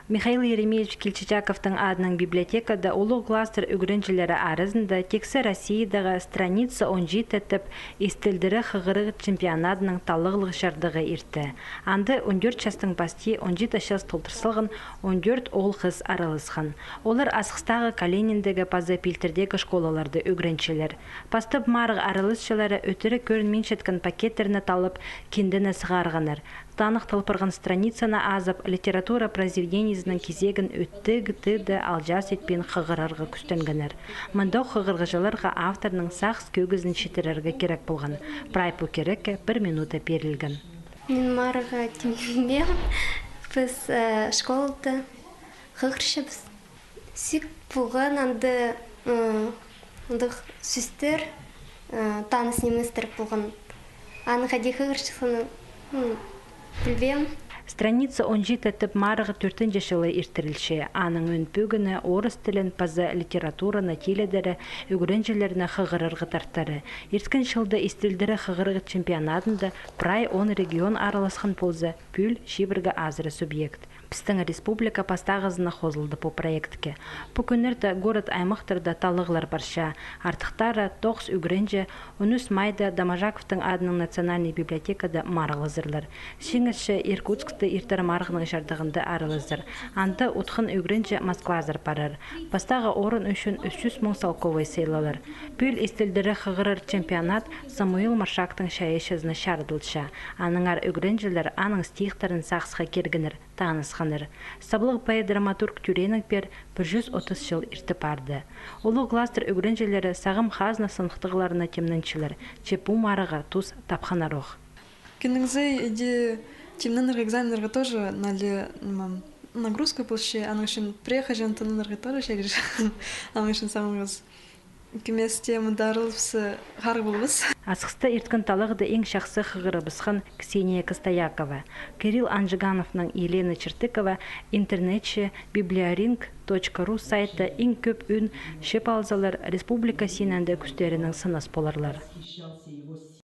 Михаил Еремеевич Кильчичаковтың адының библиотекада улуг кластер үгренчелері арызында тексе Россиядағы страница 17 етіп истілдері хығыры чемпионатының талығылығы шардығы ирті. Анды 14 частың басти 17 ашас толтырсылғын 14 ол қыз аралысқан. Олар асықстағы Калениндегі пазы пилтердегі школаларды үгренчелер. Пастып марғы аралысшылары өтірі көрінмен шеткен пакеттеріні талып кендіні сығарғаныр. Танық талпырған страницаны азып литература произведениесінің кезегін өтті-гіті алжас етпен қығырарға күстенгенер. Мұндау қығырғыжыларға авторның сақс көгізін шетірерге керек болған. Прайпу керекке 1 минута берілген. Мен марыға теңбем, біз школды қығыршыбыз. Сик болған анды сүстер таныс неместер болған. Анығы де қығыршысыны білбем. Страница 17 етіп марығы 4-ші жылы иртірілші. Аның өнпөгіні орыс тілін пазы литератураны теледері үгірінжелеріні қығырырғы тарттары. Ирткен жылды истілдері қығырығы чемпионатында прай 10 регион араласқан ползы пүл шибіргі азыры субъект. Біздің республика пастағызына қозылды по проектке. По күнерді город аймақтырда талығылар барша. Артықтары 9 үгірінже 13 майда Дамажаковтың адының национальный библиотекада марылызырлар. Шеңіші Иркутскты иртары марғының жардығында арылызыр. Анды ұтқын үгірінже Москвазыр барар. Пастағы орын үшін 300 мың салковай сейлалар. Пүл истілдері қығырыр чемпионат Самуил Маршактың шайышызына шардылша. Аныңар үгірінжелер аның стихтарын сақсыға кергінір, танысқаныр. Саблық бай драматург Тюренің пер 130 жыл ирті барды. Олу кластер үгірінжелері сағым хазна сынықтығыларына темніншілер. Чепу марыға туз тапханарух. Кеніңізі еде темненерге экзаменерге тоже нагрузка получи, а нашим приехать антоненерге тоже шериш. А нашим самым раз кеместе мұдарылыпсы ғар болбыз. Асықста ирткін талығыды ең шақсы қығырыбысқан Ксения Костоякова. Кирилл Анжигановның Елена Чертыкова интернетші bibliorink.ru сайты ең көп үн шеп алзалар республика сенәнді күстерінің сынас боларлар.